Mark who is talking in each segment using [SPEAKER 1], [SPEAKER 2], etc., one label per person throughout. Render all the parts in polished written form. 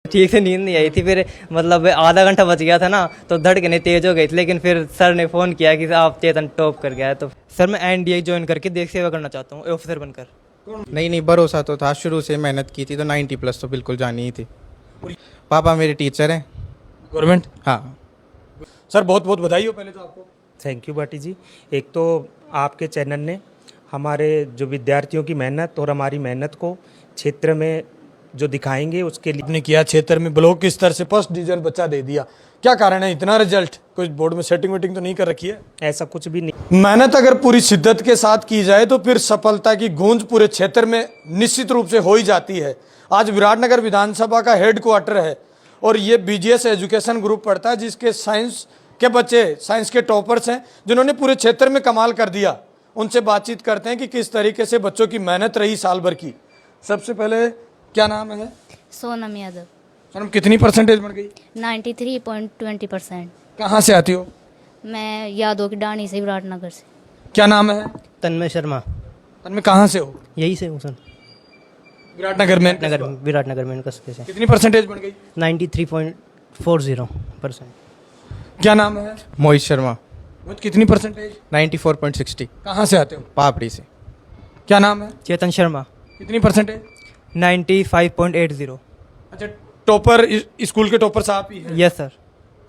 [SPEAKER 1] ठीक से नींद नहीं आई थी, फिर मतलब आधा घंटा बच गया था ना, तो धड़कनें तेज हो गई थी। लेकिन फिर सर ने फ़ोन किया कि आप चेतन टॉप कर गया है। तो सर मैं एनडीए ज्वाइन करके देश सेवा करना चाहता हूँ, ऑफिसर बनकर।
[SPEAKER 2] नहीं, भरोसा तो था, शुरू से मेहनत की थी तो 90 प्लस तो बिल्कुल जानी ही थी। पापा मेरे टीचर हैं।
[SPEAKER 3] गवर्नमेंट।
[SPEAKER 2] हाँ।
[SPEAKER 3] सर बहुत बहुत बधाई हो पहले तो आपको।
[SPEAKER 4] थैंक यू भाटी जी। एक तो आपके चैनल ने हमारे जो विद्यार्थियों की मेहनत और हमारी मेहनत को क्षेत्र में जो दिखाएंगे उसके लिए
[SPEAKER 3] आपने किया क्षेत्र में ब्लॉक के स्तर से फर्स्ट डिवीजन बच्चा दे दिया, क्या कारण है इतना रिजल्ट? कोई बोर्ड में सेटिंग वेटिंग तो नहीं कर रखी है?
[SPEAKER 4] ऐसा कुछ भी नहीं।
[SPEAKER 3] मेहनत अगर पूरी शिद्दत के साथ की जाए तो फिर सफलता की गूंज पूरे क्षेत्र में निश्चित रूप से हो ही जाती है। आज विराटनगर विधानसभा का हेडक्वार्टर है और ये बीजीएस एजुकेशन ग्रुप पढ़ता है, जिसके साइंस के बच्चे साइंस के टॉपर्स हैं जिन्होंने पूरे क्षेत्र में कमाल कर दिया। उनसे बातचीत करते हैं कि किस तरीके से बच्चों की मेहनत रही साल भर की। सबसे पहले क्या नाम है?
[SPEAKER 5] सोनम यादव।
[SPEAKER 3] सोनम, कितनी परसेंटेज बढ़ गई?
[SPEAKER 5] 93.20%।
[SPEAKER 3] कहाँ से आती हो?
[SPEAKER 5] मैं यादव की डाणी से, विराटनगर से।
[SPEAKER 3] क्या नाम है?
[SPEAKER 1] तन्मय शर्मा।
[SPEAKER 3] तन्मय, कहाँ से हो?
[SPEAKER 1] यही से हूँ सर,
[SPEAKER 3] विराटनगर में।
[SPEAKER 1] विराटनगर में कस्बे से।
[SPEAKER 3] कितनी परसेंटेज बढ़ गई?
[SPEAKER 1] 93.40%।
[SPEAKER 3] क्या नाम है?
[SPEAKER 2] मोहित शर्मा।
[SPEAKER 3] मोहित, कितनी परसेंटेज?
[SPEAKER 2] 94.60।
[SPEAKER 3] कहाँ से आते हो?
[SPEAKER 2] पापड़ी से।
[SPEAKER 3] क्या नाम है?
[SPEAKER 1] चेतन शर्मा।
[SPEAKER 3] कितनी परसेंटेज?
[SPEAKER 1] 95.80।
[SPEAKER 3] अच्छा, टॉपर स्कूल के टॉपर साहब ही हैं?
[SPEAKER 1] Yes sir.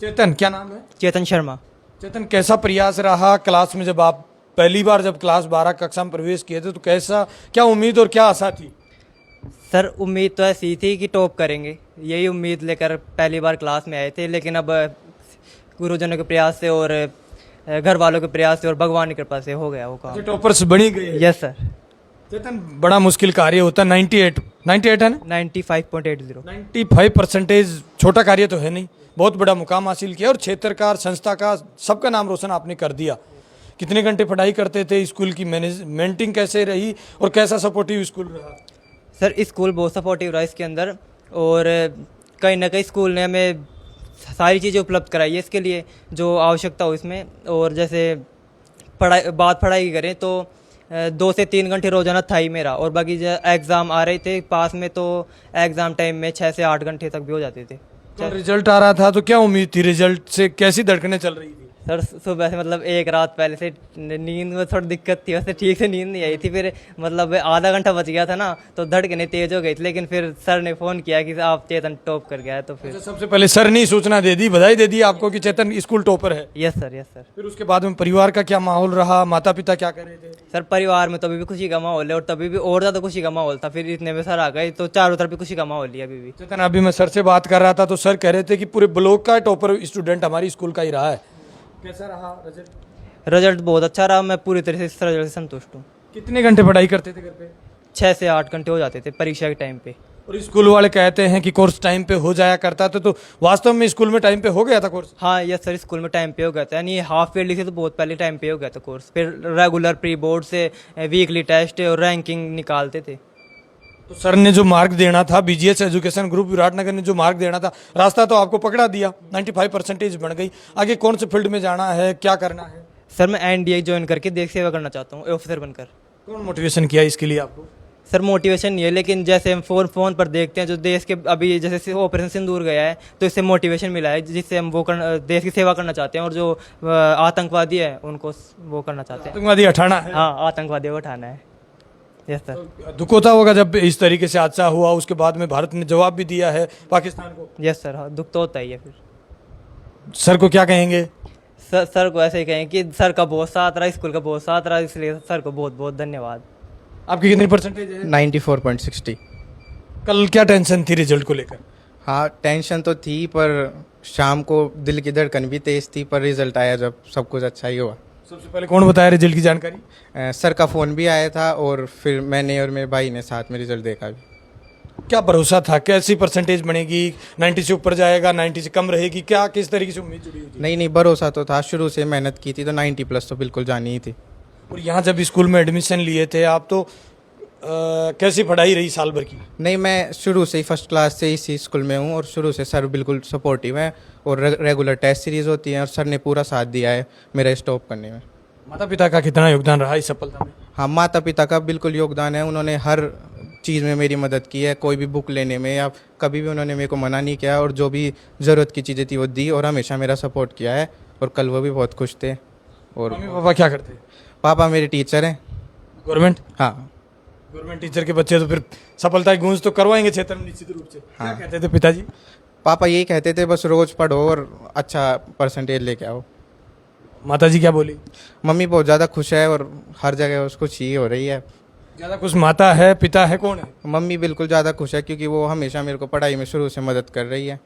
[SPEAKER 3] चेतन, क्या नाम है?
[SPEAKER 1] चेतन शर्मा।
[SPEAKER 3] चेतन, कैसा प्रयास रहा क्लास में? जब आप पहली बार जब क्लास 12 कक्षा में प्रवेश किए थे तो कैसा, क्या उम्मीद और क्या आशा थी?
[SPEAKER 1] सर उम्मीद तो ऐसी थी कि टॉप करेंगे, यही उम्मीद लेकर पहली बार क्लास में आए थे। लेकिन अब गुरुजनों के प्रयास से और घर वालों के प्रयास से और भगवान की कृपा से हो गया वो काम।
[SPEAKER 3] टॉपर्स बनी गए।
[SPEAKER 1] Yes sir.
[SPEAKER 3] चेतन, बड़ा मुश्किल कार्य होता है। 98 है ना?
[SPEAKER 1] 95.80।
[SPEAKER 3] 95% छोटा कार्य तो है नहीं, बहुत बड़ा मुकाम हासिल किया और क्षेत्र का, संस्था का, सबका नाम रोशन आपने कर दिया। कितने घंटे पढ़ाई करते थे? स्कूल की मैनेजमेंटिंग कैसे रही और कैसा सपोर्टिव स्कूल रहा?
[SPEAKER 1] सर स्कूल बहुत सपोर्टिव रहा इसके अंदर, और कहीं ना कहीं स्कूल ने हमें सारी चीज़ें उपलब्ध कराई है इसके लिए जो आवश्यकता हो इसमें। और जैसे पढ़ाई की करें तो 2 से 3 घंटे रोजाना था ही मेरा, और बाकी जो एग्ज़ाम आ रहे थे पास में तो एग्ज़ाम टाइम में 6 से 8 घंटे तक भी हो जाते थे।
[SPEAKER 3] तो रिजल्ट आ रहा था तो क्या उम्मीद थी? रिजल्ट से कैसी धड़कनें चल रही थी?
[SPEAKER 1] सर सुबह से मतलब एक रात पहले से नींद में थोड़ी दिक्कत थी, वैसे ठीक से नींद नहीं आई थी। फिर मतलब आधा घंटा बच गया था ना, तो धड़कनें तेज हो गई थी। लेकिन फिर सर ने फ़ोन किया कि आप चेतन टॉप कर गया है। तो फिर
[SPEAKER 3] सबसे पहले सर ने सूचना दे दी, बधाई दे दी आपको कि चेतन स्कूल टॉपर है।
[SPEAKER 1] Yes sir, yes sir.
[SPEAKER 3] फिर उसके बाद में परिवार का क्या माहौल रहा? माता पिता क्या कर रहे थे?
[SPEAKER 1] सर परिवार में तो अभी भी खुशी का माहौल है, और तभी भी और ज़्यादा खुशी का माहौल था। फिर इतने में सर आ गए तो चारों तरफ भी खुशी का माहौल है अभी भी।
[SPEAKER 3] चेतन, अभी मैं सर से बात कर रहा था तो सर कह रहे थे कि पूरे ब्लॉक का टॉपर स्टूडेंट हमारी स्कूल का ही रहा है। कैसा रहा रिजल्ट?
[SPEAKER 1] रिजल्ट बहुत अच्छा रहा, मैं पूरी तरह से इस रिजल्ट से संतुष्ट हूँ।
[SPEAKER 3] कितने घंटे पढ़ाई करते थे घर पे?
[SPEAKER 1] 6 से 8 घंटे हो जाते थे परीक्षा के टाइम पे।
[SPEAKER 3] और स्कूल वाले कहते हैं कि कोर्स टाइम पे हो जाया करता था, तो वास्तव में स्कूल में टाइम पे हो गया था कोर्स?
[SPEAKER 1] हाँ यस सर, स्कूल में टाइम पे हो गया था, यानी हाफ ईयरली से तो बहुत पहले टाइम पे हो गया था कोर्स। फिर रेगुलर प्री बोर्ड से वीकली टेस्ट और रैंकिंग निकालते थे।
[SPEAKER 3] तो सर ने जो मार्क देना था, बीजीएस एजुकेशन ग्रुप विराटनगर ने जो मार्क देना था, रास्ता तो आपको पकड़ा दिया। 95% बन गई। आगे कौन से फील्ड में जाना है, क्या करना है?
[SPEAKER 1] सर मैं एनडीए ज्वाइन करके देश सेवा करना चाहता हूँ, ऑफिसर बनकर।
[SPEAKER 3] कौन मोटिवेशन किया इसके लिए आपको?
[SPEAKER 1] सर मोटिवेशन नहीं है, लेकिन जैसे हम फोन पर देखते हैं जो देश के अभी जैसे ऑपरेशन सिंदूर गया है, तो इससे मोटिवेशन मिला है जिससे हम देश की सेवा करना चाहते हैं। और जो आतंकवादी है उनको वो करना चाहते हैं।
[SPEAKER 3] आतंकवादी हटाना है।
[SPEAKER 1] हाँ, आतंकवादी को उठाना है। Yes sir.
[SPEAKER 3] तो दुख होता होगा जब इस तरीके से हादसा हुआ, उसके बाद में भारत ने जवाब भी दिया है पाकिस्तान को।
[SPEAKER 1] यस सर, हाँ दुख तो होता ही है। फिर
[SPEAKER 3] सर को क्या कहेंगे?
[SPEAKER 1] सर को ऐसे ही कहें कि सर का बहुत साथ रहा, स्कूल का बहुत साथ रहा, इसलिए सर को बहुत बहुत धन्यवाद।
[SPEAKER 3] आपकी कितनी परसेंटेज है?
[SPEAKER 2] 94.60।
[SPEAKER 3] कल क्या टेंशन थी रिजल्ट को लेकर?
[SPEAKER 2] हाँ, टेंशन तो थी, पर शाम को दिल की धड़कन भी तेज थी, पर रिजल्ट आया जब सब कुछ अच्छा ही हुआ।
[SPEAKER 3] सबसे पहले कौन बताया रिजल्ट की जानकारी?
[SPEAKER 2] सर का फ़ोन भी आया था और फिर मैंने और मेरे भाई ने साथ में रिजल्ट देखा भी।
[SPEAKER 3] क्या भरोसा था? कैसी परसेंटेज बनेगी? 90 से ऊपर जाएगा, 90 से कम रहेगी? क्या किस तरीके से उम्मीद जुड़ी हुई थी?
[SPEAKER 2] नहीं, भरोसा तो था, शुरू से मेहनत की थी तो 90 प्लस तो बिल्कुल जानी ही थी।
[SPEAKER 3] और यहाँ जब स्कूल में एडमिशन लिए थे आप तो कैसी पढ़ाई रही साल भर की?
[SPEAKER 2] नहीं, मैं शुरू से ही फर्स्ट क्लास से इसी स्कूल में हूँ और शुरू से सर बिल्कुल सपोर्टिव हैं और रेगुलर टेस्ट सीरीज़ होती हैं और सर ने पूरा साथ दिया है मेरा स्टॉप करने में।
[SPEAKER 3] माता पिता का कितना योगदान रहा इस सफलता में?
[SPEAKER 2] हाँ, माता पिता का बिल्कुल योगदान है, उन्होंने हर चीज़ में मेरी मदद की है, कोई भी बुक लेने में या कभी भी उन्होंने मेरे को मना नहीं किया, और जो भी ज़रूरत की चीज़ें थी वो दी, और हमेशा मेरा सपोर्ट किया है। और कल वो भी बहुत खुश थे। और
[SPEAKER 3] मम्मी पापा क्या करते हैं?
[SPEAKER 2] पापा मेरे टीचर हैं।
[SPEAKER 3] गवर्नमेंट
[SPEAKER 2] हाँ।
[SPEAKER 3] गवर्नमेंट टीचर के बच्चे तो फिर सफलता की गूंज तो करवाएंगे क्षेत्र में निश्चित रूप से। क्या कहते थे पिताजी?
[SPEAKER 2] पापा यही कहते थे बस रोज़ पढ़ो और अच्छा परसेंटेज लेके आओ।
[SPEAKER 3] माता जी क्या बोली?
[SPEAKER 2] मम्मी बहुत ज़्यादा खुश है और हर जगह उसको खुशी हो रही है।
[SPEAKER 3] ज़्यादा कुछ माता है, पिता है, कौन है?
[SPEAKER 2] मम्मी बिल्कुल ज़्यादा खुश है क्योंकि वो हमेशा मेरे को पढ़ाई में शुरू से मदद कर रही है,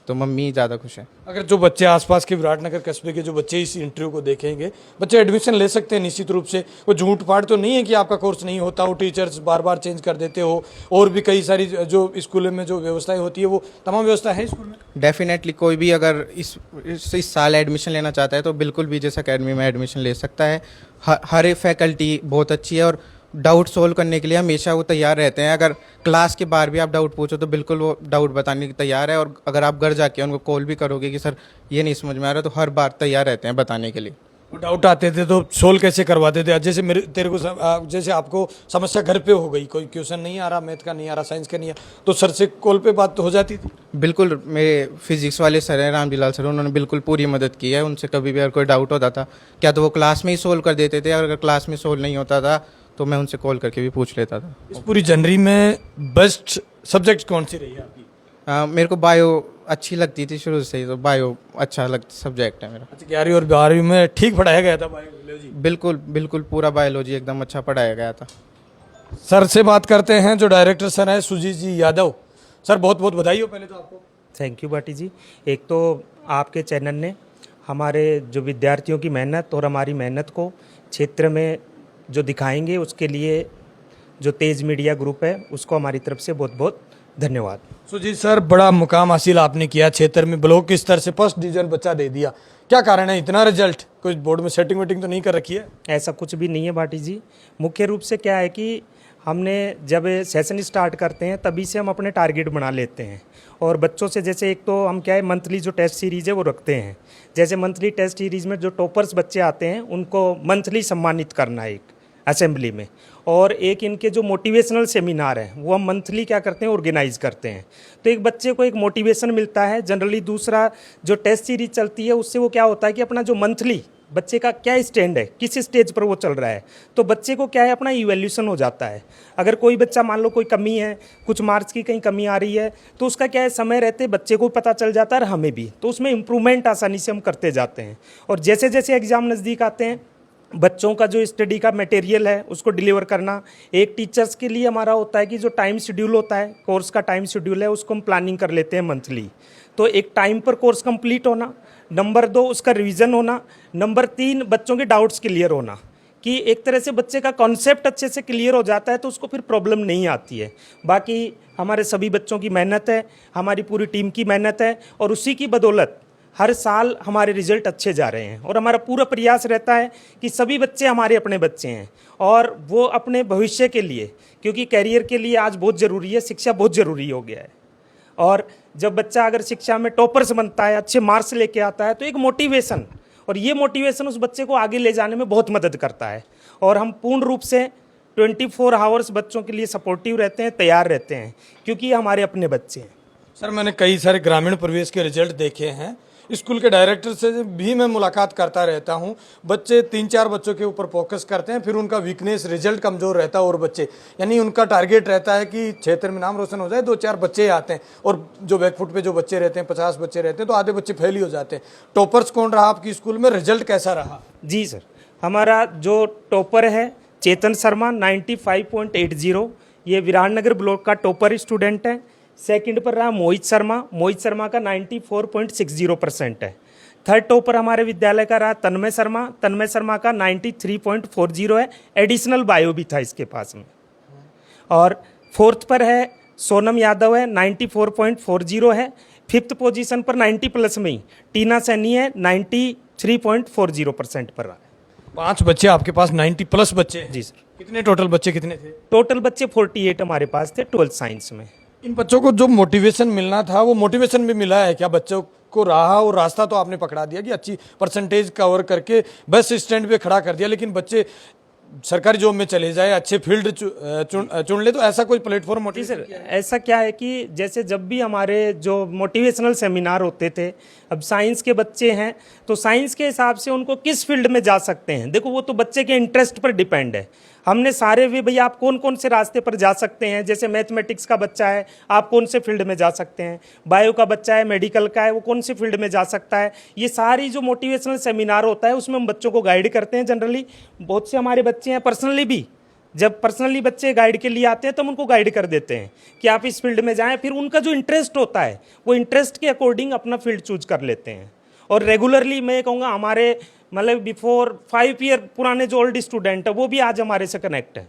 [SPEAKER 2] तो मम्मी ज़्यादा खुश है।
[SPEAKER 3] अगर जो बच्चे आसपास के विराटनगर कस्बे के जो बच्चे इस इंटरव्यू को देखेंगे, बच्चे एडमिशन ले सकते हैं निश्चित रूप से। वो झूठ पाठ तो नहीं है कि आपका कोर्स नहीं होता हो, टीचर्स बार बार चेंज कर देते हो, और भी कई सारी जो स्कूलों में जो व्यवस्थाएं होती है वो तमाम व्यवस्था है स्कूल में।
[SPEAKER 2] डेफिनेटली कोई भी अगर इस साल एडमिशन लेना चाहता है तो बिल्कुल बीजेएस अकेडमी में एडमिशन ले सकता है। हर एक फैकल्टी बहुत अच्छी है और डाउट सोल्व करने के लिए हमेशा वो तैयार रहते हैं। अगर क्लास के बाहर भी आप डाउट पूछो तो बिल्कुल वो डाउट बताने की तैयार है, और अगर आप घर जाके उनको कॉल भी करोगे कि सर ये नहीं समझ में आ रहा, तो हर बार तैयार रहते हैं बताने के लिए।
[SPEAKER 3] वो डाउट आते थे तो सोल्व कैसे करवाते थे? जैसे तेरे को जैसे आपको समस्या घर पे हो गई, कोई क्वेश्चन नहीं आ रहा, मैथ का नहीं आ रहा, साइंस का नहीं आ रहा, तो सर से कॉल पे बात तो हो जाती थी?
[SPEAKER 2] बिल्कुल, मेरे फिजिक्स वाले सर हैं रामजीलाल सर, उन्होंने बिल्कुल पूरी मदद की है। उनसे कभी भी अगर कोई डाउट होता था क्या तो वो क्लास में ही सोल्व कर देते थे, और अगर क्लास में सोल्व नहीं होता था तो मैं उनसे कॉल करके भी पूछ लेता था।
[SPEAKER 3] इस पूरी जनरी में बेस्ट सब्जेक्ट कौन सी रही है आपकी?
[SPEAKER 2] मेरे को बायो अच्छी लगती थी शुरू से ही, तो बायो अच्छा सब्जेक्ट है मेरा।
[SPEAKER 3] अच्छा, 11वीं और 12वीं में ठीक पढ़ाया गया था बायोलॉजी?
[SPEAKER 2] बिल्कुल बिल्कुल, पूरा बायोलॉजी एकदम अच्छा पढ़ाया गया था।
[SPEAKER 3] सर से बात करते हैं, जो डायरेक्टर सर हैं सुजीत जी यादव। सर बहुत बहुत बधाई हो पहले तो आपको।
[SPEAKER 4] थैंक यू बाटी जी। एक तो आपके चैनल ने हमारे जो विद्यार्थियों की मेहनत और हमारी मेहनत को क्षेत्र में जो दिखाएंगे, उसके लिए जो तेज मीडिया ग्रुप है उसको हमारी तरफ से बहुत बहुत धन्यवाद।
[SPEAKER 3] सुजीत सर, बड़ा मुकाम हासिल आपने किया क्षेत्र में, ब्लॉक के स्तर से फर्स्ट डिवीजन बच्चा दे दिया, क्या कारण है इतना रिजल्ट? कोई बोर्ड में सेटिंग वेटिंग तो नहीं कर रखी है?
[SPEAKER 4] ऐसा कुछ भी नहीं है बाटी जी। मुख्य रूप से क्या है कि हमने जब सेशन स्टार्ट करते हैं तभी से हम अपने टारगेट बना लेते हैं, और बच्चों से जैसे एक तो हम क्या है मंथली जो टेस्ट सीरीज़ है वो रखते हैं। जैसे मंथली टेस्ट सीरीज़ में जो टॉपर्स बच्चे आते हैं उनको मंथली सम्मानित करना है एक असेंबली में, और एक इनके जो मोटिवेशनल सेमिनार है वो हम मंथली क्या करते हैं ऑर्गेनाइज करते हैं। तो एक बच्चे को एक मोटिवेशन मिलता है जनरली। दूसरा जो टेस्ट सीरीज चलती है उससे वो क्या होता है कि अपना जो मंथली बच्चे का क्या स्टैंड है, किस स्टेज पर वो चल रहा है, तो बच्चे को क्या है अपना इवैल्यूएशन हो जाता है। अगर कोई बच्चा मान लो कोई कमी है, कुछ मार्क्स की कहीं कमी आ रही है, तो उसका क्या है समय रहते बच्चे को पता चल जाता है और हमें भी, तो उसमें इम्प्रूवमेंट आसानी से हम करते जाते हैं। और जैसे जैसे एग्ज़ाम नज़दीक आते हैं बच्चों का जो स्टडी का मटेरियल है उसको डिलीवर करना। एक टीचर्स के लिए हमारा होता है कि जो टाइम शेड्यूल होता है, कोर्स का टाइम शेड्यूल है, उसको हम प्लानिंग कर लेते हैं मंथली। तो एक टाइम पर कोर्स कंप्लीट होना, नंबर 2 उसका रिवीजन होना, नंबर 3 बच्चों के डाउट्स क्लियर होना, कि एक तरह से बच्चे का कॉन्सेप्ट अच्छे से क्लियर हो जाता है तो उसको फिर प्रॉब्लम नहीं आती है। बाकी हमारे सभी बच्चों की मेहनत है, हमारी पूरी टीम की मेहनत है, और उसी की बदौलत हर साल हमारे रिजल्ट अच्छे जा रहे हैं। और हमारा पूरा प्रयास रहता है कि सभी बच्चे हमारे अपने बच्चे हैं, और वो अपने भविष्य के लिए, क्योंकि कैरियर के लिए आज बहुत ज़रूरी है, शिक्षा बहुत ज़रूरी हो गया है। और जब बच्चा अगर शिक्षा में टॉपर्स बनता है, अच्छे मार्क्स लेके आता है, तो एक मोटिवेशन, और ये मोटिवेशन उस बच्चे को आगे ले जाने में बहुत मदद करता है। और हम पूर्ण रूप से 24 आवर्स बच्चों के लिए सपोर्टिव रहते हैं, तैयार रहते हैं, क्योंकि ये हमारे अपने बच्चे हैं।
[SPEAKER 3] सर, मैंने कई सारे ग्रामीण प्रवेश के रिजल्ट देखे हैं, स्कूल के डायरेक्टर से भी मैं मुलाकात करता रहता हूं। बच्चे 3-4 बच्चों के ऊपर फोकस करते हैं, फिर उनका वीकनेस रिजल्ट कमज़ोर रहता है, और बच्चे यानी उनका टारगेट रहता है कि क्षेत्र में नाम रोशन हो जाए, 2-4 बच्चे आते हैं, और जो बैकफुट पे जो बच्चे रहते हैं 50 बच्चे रहते हैं तो आधे बच्चे फेल ही हो जाते हैं। टॉपर्स कौन रहा आपकी स्कूल में, रिजल्ट कैसा रहा?
[SPEAKER 4] जी सर, हमारा जो टॉपर है चेतन शर्मा 95.80, ये विराटनगर ब्लॉक का टॉपर स्टूडेंट है। सेकंड पर रहा मोहित शर्मा का 94.60% है। थर्ड टॉपर हमारे विद्यालय का रहा तन्मय शर्मा का 93.40 है, एडिशनल बायो भी था इसके पास में। और फोर्थ पर है सोनम यादव है 94.40 है। फिफ्थ पोजीशन पर 90 प्लस में ही टीना सैनी है 93.40% पर रहा है।
[SPEAKER 3] 5 बच्चे आपके पास 90 प्लस बच्चे हैं?
[SPEAKER 4] जी सर।
[SPEAKER 3] कितने टोटल बच्चे कितने थे?
[SPEAKER 4] टोटल बच्चे 48 हमारे पास थे 12th साइंस में।
[SPEAKER 3] इन बच्चों को जो मोटिवेशन मिलना था वो मोटिवेशन भी मिला है क्या बच्चों को? रहा और रास्ता तो आपने पकड़ा दिया कि अच्छी परसेंटेज कवर करके बस स्टैंड पे खड़ा कर दिया, लेकिन बच्चे सरकारी जॉब में चले जाए, अच्छे फील्ड चुन ले, तो ऐसा कोई प्लेटफॉर्म
[SPEAKER 4] जी सर, ऐसा क्या है कि जैसे जब भी हमारे जो मोटिवेशनल सेमिनार होते थे, अब साइंस के बच्चे हैं तो साइंस के हिसाब से उनको किस फील्ड में जा सकते हैं, देखो वो तो बच्चे के इंटरेस्ट पर डिपेंड है। हमने सारे भी भैया आप कौन कौन से रास्ते पर जा सकते हैं, जैसे मैथमेटिक्स का बच्चा है आप कौन से फील्ड में जा सकते हैं, बायो का बच्चा है, मेडिकल का है, वो कौन से फील्ड में जा सकता है। ये सारी जो मोटिवेशनल सेमिनार होता है उसमें हम बच्चों को गाइड करते हैं। जनरली बहुत से हमारे बच्चे हैं पर्सनली भी, जब पर्सनली बच्चे गाइड के लिए आते हैं तो हम उनको गाइड कर देते हैं कि आप इस फील्ड में जाएं, फिर उनका जो इंटरेस्ट होता है वो इंटरेस्ट के अकॉर्डिंग अपना फील्ड चूज कर लेते हैं। और रेगुलरली मैं ये कहूँगा हमारे मतलब बिफोर 5 ईयर पुराने जो ओल्ड स्टूडेंट है वो भी आज हमारे से कनेक्ट है,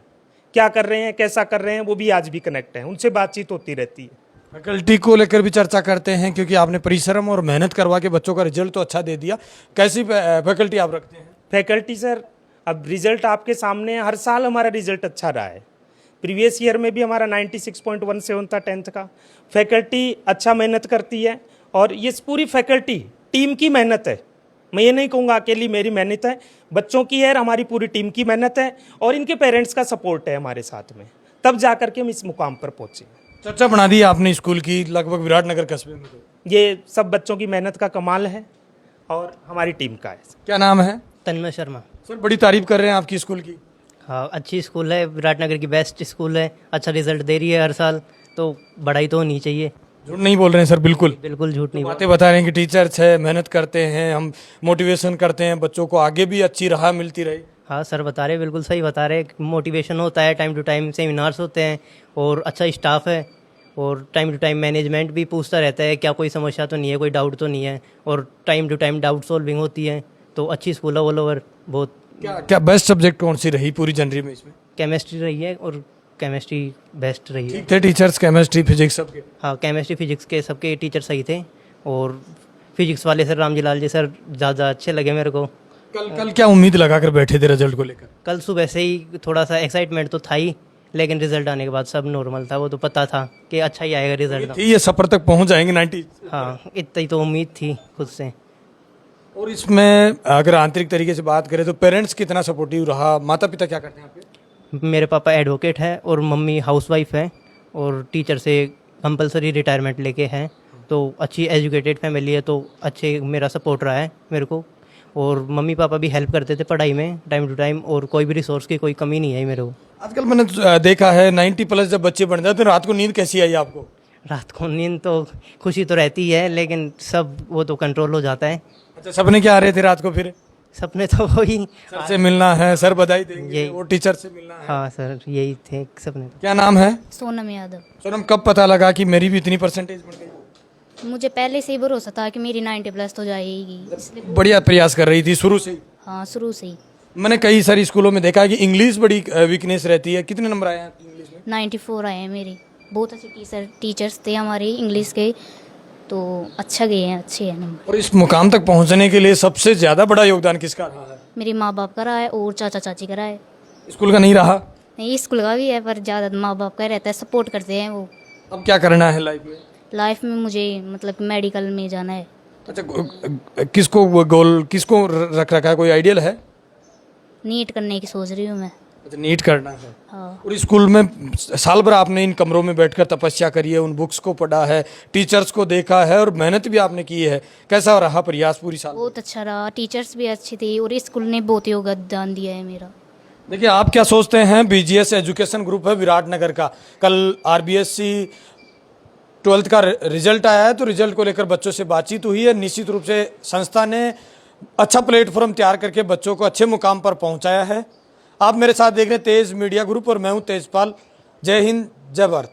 [SPEAKER 4] क्या कर रहे हैं कैसा कर रहे हैं वो भी आज भी कनेक्ट है, उनसे बातचीत होती रहती है।
[SPEAKER 3] फैकल्टी को लेकर भी चर्चा करते हैं, क्योंकि आपने परिश्रम और मेहनत करवा के बच्चों का रिजल्ट तो अच्छा दे दिया। कैसी फैकल्टी आप रखते हैं?
[SPEAKER 4] फैकल्टी सर, अब रिजल्ट आपके सामने, हर साल हमारा रिजल्ट अच्छा रहा है। प्रीवियस ईयर में भी हमारा 96.17 था 10th का। फैकल्टी अच्छा मेहनत करती है और ये पूरी फैकल्टी टीम की मेहनत है। मैं ये नहीं कहूँगा अकेली मेरी मेहनत है, बच्चों की है, हमारी पूरी टीम की मेहनत है और इनके पेरेंट्स का सपोर्ट है हमारे साथ में, तब जा करके हम इस मुकाम पर पहुँचे।
[SPEAKER 3] चर्चा बना दी आपने स्कूल की, लगभग विराटनगर कस्बे में।
[SPEAKER 4] ये सब बच्चों की मेहनत का कमाल है और हमारी टीम का है।
[SPEAKER 3] क्या नाम है?
[SPEAKER 1] तन्मय शर्मा।
[SPEAKER 3] सर बड़ी तारीफ कर रहे हैं आपकी स्कूल की।
[SPEAKER 1] हाँ, अच्छी स्कूल है, विराटनगर की बेस्ट स्कूल है, अच्छा रिजल्ट दे रही है हर साल, तो बढ़ाई तो होनी चाहिए।
[SPEAKER 3] झूठ नहीं बोल रहे हैं सर, बिल्कुल
[SPEAKER 1] बिल्कुल झूठ नहीं।
[SPEAKER 3] बातें बता रहे हैं कि टीचर्स है, मेहनत करते हैं, हम मोटिवेशन करते हैं बच्चों को, आगे भी अच्छी राह मिलती रहे।
[SPEAKER 1] हाँ सर, बता रहे, बिल्कुल सही बता रहे। मोटिवेशन होता है, टाइम टू टाइम सेमिनार्स होते हैं और अच्छा स्टाफ है और टाइम टू टाइम मैनेजमेंट भी पूछता रहता है क्या कोई समस्या तो नहीं है, कोई डाउट तो नहीं है, और time to time doubt solving होती है। तो अच्छी स्कूल है ऑल ओवर। बहुत
[SPEAKER 3] क्या बेस्ट सब्जेक्ट कौन सी रही पूरी जनवरी में? इसमें
[SPEAKER 1] केमिस्ट्री रही है और केमिस्ट्री बेस्ट रही है।
[SPEAKER 3] ठीक थे टीचर्स, केमिस्ट्री फिजिक्स सबके?
[SPEAKER 1] हाँ, केमिस्ट्री फिजिक्स के सबके टीचर सही थे और फिजिक्स वाले सर रामजी लाल जी सर ज़्यादा अच्छे लगे मेरे को।
[SPEAKER 3] कल क्या उम्मीद लगा कर बैठे थे रिजल्ट को लेकर?
[SPEAKER 1] कल सुबह से ही थोड़ा सा एक्साइटमेंट तो था ही, लेकिन रिजल्ट आने के बाद सब नॉर्मल था। वो तो पता था कि अच्छा ही आएगा रिजल्ट।
[SPEAKER 3] ये सफर तक पहुंच जाएंगे 90?
[SPEAKER 1] हाँ, इतना ही तो उम्मीद थी खुद से।
[SPEAKER 3] और इसमें अगर आंतरिक तरीके से बात करें तो पेरेंट्स कितना सपोर्टिव रहा, माता पिता क्या करते हैं आपके?
[SPEAKER 1] मेरे पापा एडवोकेट है और मम्मी हाउसवाइफ है और टीचर से कंपलसरी रिटायरमेंट लेके हैं। तो अच्छी एजुकेटेड फैमिली है, तो अच्छे मेरा सपोर्ट रहा है मेरे को। और मम्मी पापा भी हेल्प करते थे पढ़ाई में टाइम टू टाइम, और कोई भी रिसोर्स की कोई कमी नहीं आई मेरे को।
[SPEAKER 3] आजकल मैंने देखा है 90+ जब बच्चे बन जाते हैं, रात को नींद कैसी आई आपको?
[SPEAKER 1] रात को नींद तो खुशी तो रहती है, लेकिन सब वो तो कंट्रोल हो जाता है।
[SPEAKER 3] अच्छा, सपने क्या आ रहे थे रात को फिर?
[SPEAKER 1] सपने तो वही
[SPEAKER 3] सर से मिलना है, सर बधाई देंगे,
[SPEAKER 1] यही।
[SPEAKER 3] वो टीचर से मिलना है।
[SPEAKER 1] हाँ सर, यही थे सपने।
[SPEAKER 3] क्या नाम है?
[SPEAKER 5] सोनम यादव।
[SPEAKER 3] सोनम, कब पता लगा कि मेरी भी इतनी परसेंटेज बढ़ गई?
[SPEAKER 5] मुझे पहले से ही भरोसा था कि मेरी 90+ तो जाएगी, इसलिए
[SPEAKER 3] बढ़िया प्रयास कर रही थी शुरू से ही।
[SPEAKER 5] हाँ शुरू से ही।
[SPEAKER 3] मैंने कई सारी स्कूलों में देखा है कि इंग्लिश बड़ी वीकनेस रहती है। कितने नंबर आए हैं इंग्लिश में?
[SPEAKER 5] 94 आए हैं मेरे। बहुत अच्छे टीचर्स थे हमारे इंग्लिश के, तो अच्छा गए हैं, अच्छे हैं नंबर।
[SPEAKER 3] और इस मुकाम तक पहुंचने के लिए सबसे ज्यादा बड़ा योगदान किसका रहा है?
[SPEAKER 5] मेरे माँ बाप का रहा है और चाचा चाची का रहा है।
[SPEAKER 3] स्कूल का नहीं रहा?
[SPEAKER 5] नहीं, स्कूल का भी है पर ज़्यादा माँ बाप का ही रहता है, सपोर्ट करते हैं वो।
[SPEAKER 3] अब क्या करना है लाइफ में?
[SPEAKER 5] लाइफ में मुझे मतलब मेडिकल में जाना है।
[SPEAKER 3] अच्छा, किसको गोल किसको रख रखा है, कोई आइडियल है?
[SPEAKER 5] नीट करने की सोच रही हूँ मैं।
[SPEAKER 3] अच्छा, नीट करना है।
[SPEAKER 5] हाँ।
[SPEAKER 3] और स्कूल में साल भर आपने इन कमरों में बैठकर तपस्या करी है, उन बुक्स को पढ़ा है, टीचर्स को देखा है और मेहनत भी आपने की है। कैसा रहा प्रयास पूरी साल?
[SPEAKER 5] बहुत अच्छा रहा, टीचर्स भी अच्छी थी और स्कूल ने बहुत योगदान दिया है मेरा।
[SPEAKER 3] देखिए, आप क्या सोचते हैं? BGS एजुकेशन ग्रुप है विराटनगर का, कल RBSC 12th का रिजल्ट आया है, तो रिजल्ट को लेकर बच्चों से बातचीत हुई है। निश्चित रूप से संस्था ने अच्छा प्लेटफॉर्म तैयार करके बच्चों को अच्छे मुकाम पर पहुंचाया है। आप मेरे साथ देख रहे हैं तेज मीडिया ग्रुप और मैं हूं तेजपाल। जय हिंद, जय भारत।